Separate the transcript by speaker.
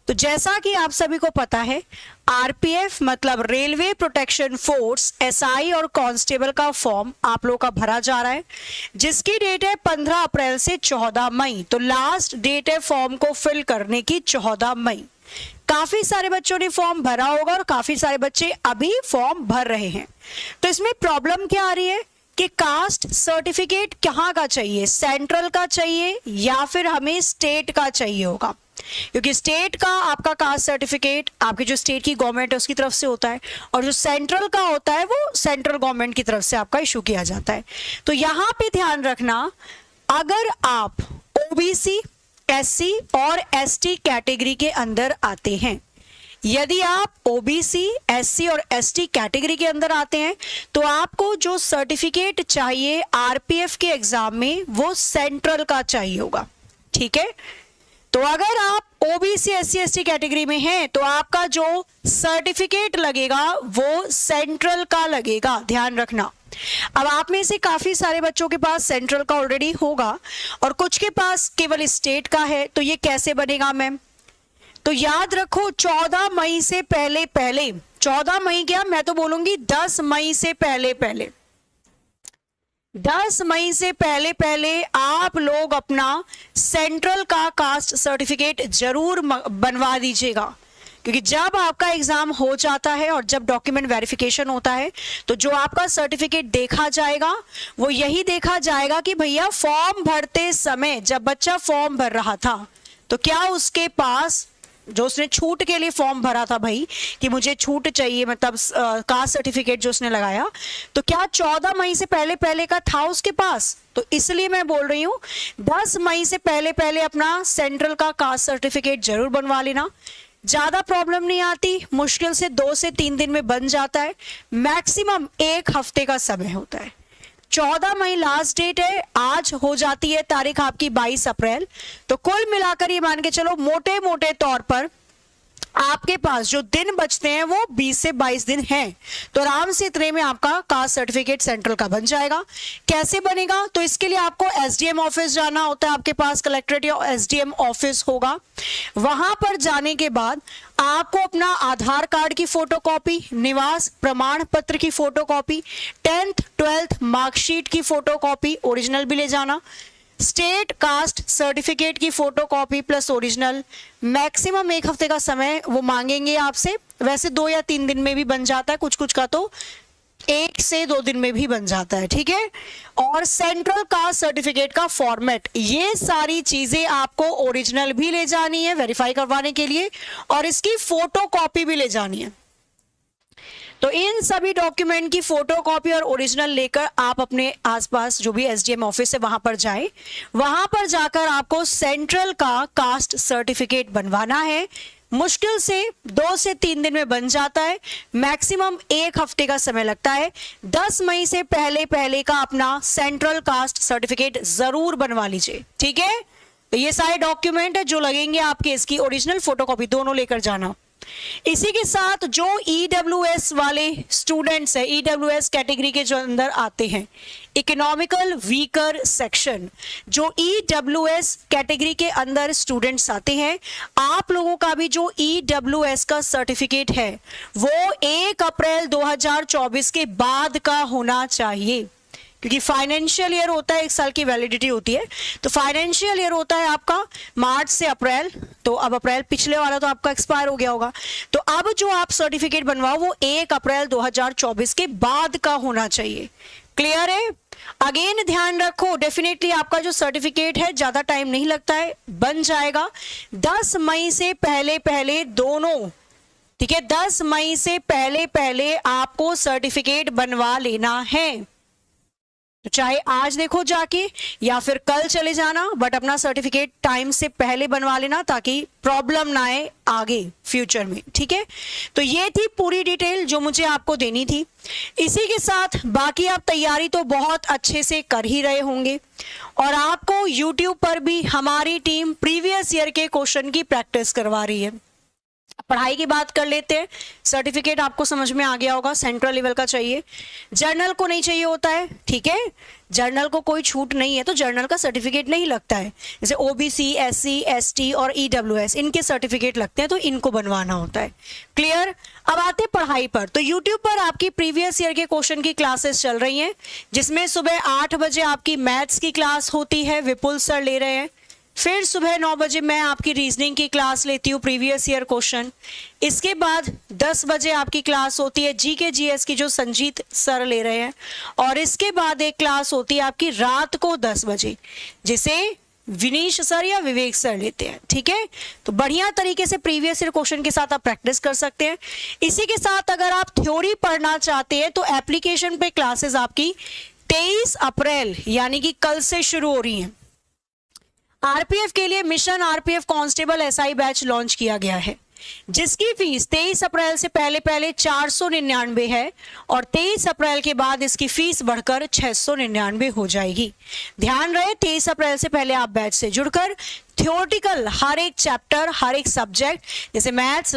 Speaker 1: तो जैसा कि आप सभी को पता है, आरपीएफ मतलब रेलवे प्रोटेक्शन फोर्स, एसआई और कांस्टेबल का फॉर्म आप लोगों का भरा जा रहा है, जिसकी डेट है 15 अप्रैल से 14 मई। तो लास्ट डेट है फॉर्म को फिल करने की 14 मई। काफी सारे बच्चों ने फॉर्म भरा होगा और काफी सारे बच्चे अभी फॉर्म भर रहे हैं। तो इसमें प्रॉब्लम क्या आ रही है कि कास्ट सर्टिफिकेट कहाँ का चाहिए, सेंट्रल का चाहिए या फिर हमें स्टेट का चाहिए होगा, क्योंकि स्टेट का आपका कास्ट सर्टिफिकेट आपकी जो स्टेट की गवर्नमेंट है उसकी तरफ से होता है, और जो सेंट्रल का होता है वो सेंट्रल गवर्नमेंट की तरफ से आपका इशू किया जाता है। तो यहां पे ध्यान रखना, अगर आप ओबीसी, एससी और एसटी कैटेगरी के अंदर आते हैं, यदि आप ओबीसी, एससी और एसटी कैटेगरी के अंदर आते हैं, तो आपको जो सर्टिफिकेट चाहिए आरपीएफ के एग्जाम में वो सेंट्रल का चाहिए होगा। ठीक है, तो अगर आप ओबीसी, एससी, एसटी कैटेगरी में हैं तो आपका जो सर्टिफिकेट लगेगा वो सेंट्रल का लगेगा, ध्यान रखना। अब आप में से काफी सारे बच्चों के पास सेंट्रल का ऑलरेडी होगा और कुछ के पास केवल स्टेट का है, तो ये कैसे बनेगा मैम? तो याद रखो 14 मई से पहले पहले, 14 मई क्या, मैं तो बोलूंगी 10 मई से पहले पहले, 10 मई से पहले पहले आप लोग अपना सेंट्रल का कास्ट सर्टिफिकेट जरूर बनवा दीजिएगा, क्योंकि जब आपका एग्जाम हो जाता है और जब डॉक्यूमेंट वेरिफिकेशन होता है तो जो आपका सर्टिफिकेट देखा जाएगा वो यही देखा जाएगा कि भैया फॉर्म भरते समय जब बच्चा फॉर्म भर रहा था तो क्या उसके पास, जो उसने छूट के लिए फॉर्म भरा था भाई कि मुझे छूट चाहिए, मतलब कास्ट सर्टिफिकेट जो उसने लगाया, तो क्या 14 मई से पहले पहले का था उसके पास? तो इसलिए मैं बोल रही हूं 10 मई से पहले पहले अपना सेंट्रल का कास्ट सर्टिफिकेट जरूर बनवा लेना। ज्यादा प्रॉब्लम नहीं आती, मुश्किल से 2 से 3 दिन में बन जाता है, मैक्सिमम 1 हफ्ते का समय होता है। 14 मई लास्ट डेट है, आज हो जाती है तारीख आपकी 22 अप्रैल। तो कुल मिलाकर ये मान के चलो मोटे मोटे तौर पर आपके पास जो दिन बचते हैं वो 20 से 22 दिन हैं, तो आराम से इतने में आपका कास्ट सर्टिफिकेट सेंट्रल का बन जाएगा। कैसे बनेगा? तो इसके लिए आपको एसडीएम ऑफिस जाना होता है, आपके पास कलेक्ट्रेट या एसडीएम ऑफिस होगा। वहां पर जाने के बाद आपको अपना आधार कार्ड की फोटोकॉपी, निवास प्रमाण पत्र की फोटोकॉपी, 10th 12th मार्कशीट की फोटोकॉपी ओरिजिनल भी ले जाना, स्टेट कास्ट सर्टिफिकेट की फोटोकॉपी प्लस ओरिजिनल। मैक्सिमम 1 हफ्ते का समय वो मांगेंगे आपसे, वैसे 2 या 3 दिन में भी बन जाता है, कुछ कुछ का तो 1 से 2 दिन में भी बन जाता है। ठीक है, और सेंट्रल कास्ट सर्टिफिकेट का फॉर्मेट, ये सारी चीजें आपको ओरिजिनल भी ले जानी है वेरीफाई करवाने के लिए, और इसकी फोटोकॉपी भी ले जानी है। तो इन सभी डॉक्यूमेंट की फोटोकॉपी और ओरिजिनल लेकर आप अपने आसपास जो भी एसडीएम ऑफिस है वहां पर जाएं। वहां पर जाकर आपको सेंट्रल का कास्ट सर्टिफिकेट बनवाना है। मुश्किल से 2 से 3 दिन में बन जाता है, मैक्सिमम 1 हफ्ते का समय लगता है। 10 मई से पहले पहले का अपना सेंट्रल कास्ट सर्टिफिकेट जरूर बनवा लीजिए। ठीक है, तो ये सारे डॉक्यूमेंट है जो लगेंगे आपके, इसकी ओरिजिनल फोटोकॉपी दोनों लेकर जाना। इसी के साथ जो ईडब्ल्यूएस वाले स्टूडेंट्स हैं, ईडब्ल्यूएस कैटेगरी के जो अंदर आते हैं, इकोनॉमिकल वीकर सेक्शन, जो ईडब्ल्यूएस कैटेगरी के अंदर स्टूडेंट्स आते हैं, आप लोगों का भी जो ईडब्ल्यूएस का सर्टिफिकेट है वो 1 अप्रैल 2024 के बाद का होना चाहिए, क्योंकि फाइनेंशियल ईयर होता है, 1 साल की वैलिडिटी होती है। तो फाइनेंशियल ईयर होता है आपका मार्च से अप्रैल, तो अब अप्रैल पिछले वाला तो आपका एक्सपायर हो गया होगा, तो अब जो आप सर्टिफिकेट बनवाओ वो 1 अप्रैल 2024 के बाद का होना चाहिए। क्लियर है? अगेन ध्यान रखो, डेफिनेटली आपका जो सर्टिफिकेट है ज्यादा टाइम नहीं लगता है, बन जाएगा 10 मई से पहले पहले दोनों। ठीक है, 10 मई से पहले पहले आपको सर्टिफिकेट बनवा लेना है। तो चाहे आज देखो जाके या फिर कल चले जाना, बट अपना सर्टिफिकेट टाइम से पहले बनवा लेना ताकि प्रॉब्लम ना आए आगे फ्यूचर में। ठीक है, तो ये थी पूरी डिटेल जो मुझे आपको देनी थी। इसी के साथ बाकी आप तैयारी तो बहुत अच्छे से कर ही रहे होंगे, और आपको YouTube पर भी हमारी टीम प्रीवियस ईयर के क्वेश्चन की प्रैक्टिस करवा रही है। पढ़ाई की बात कर लेते हैं। सर्टिफिकेट आपको समझ में आ गया होगा, सेंट्रल लेवल का चाहिए। जर्नल को नहीं चाहिए होता है, ठीक है, जर्नल को कोई छूट नहीं है तो जर्नल का सर्टिफिकेट नहीं लगता है। जैसे ओबीसी, एससी, एसटी और ईडब्ल्यूएस, इनके सर्टिफिकेट लगते हैं तो इनको बनवाना होता है। क्लियर। अब आते हैं पढ़ाई पर। तो यूट्यूब पर आपकी प्रीवियस ईयर के क्वेश्चन की क्लासेस चल रही हैं, जिसमें सुबह 8 बजे आपकी मैथ्स की क्लास होती है, विपुल सर ले रहे हैं। फिर सुबह 9 बजे मैं आपकी रीजनिंग की क्लास लेती हूँ, प्रीवियस ईयर क्वेश्चन। इसके बाद 10 बजे आपकी क्लास होती है जीके जीएस की, जो संजीत सर ले रहे हैं। और इसके बाद एक क्लास होती है आपकी रात को 10 बजे, जिसे विनीश सर या विवेक सर लेते हैं, ठीक है। तो बढ़िया तरीके से प्रीवियस ईयर क्वेश्चन के साथ आप प्रैक्टिस कर सकते हैं। इसी के साथ अगर आप थ्योरी पढ़ना चाहते हैं तो एप्लीकेशन पे क्लासेस आपकी 23 अप्रैल यानी कि कल से शुरू हो रही हैं। आरपीएफ के लिए mission RPF constable SI batch launch किया गया है, जिसकी फीस 23 अप्रैल से पहले 499 है और 23 अप्रैल के बाद इसकी फीस बढ़कर 699 हो जाएगी। ध्यान रहे, 23 अप्रैल से पहले आप बैच से जुड़कर थ्योरेटिकल हर एक चैप्टर, हर एक सब्जेक्ट, जैसे मैथ्स,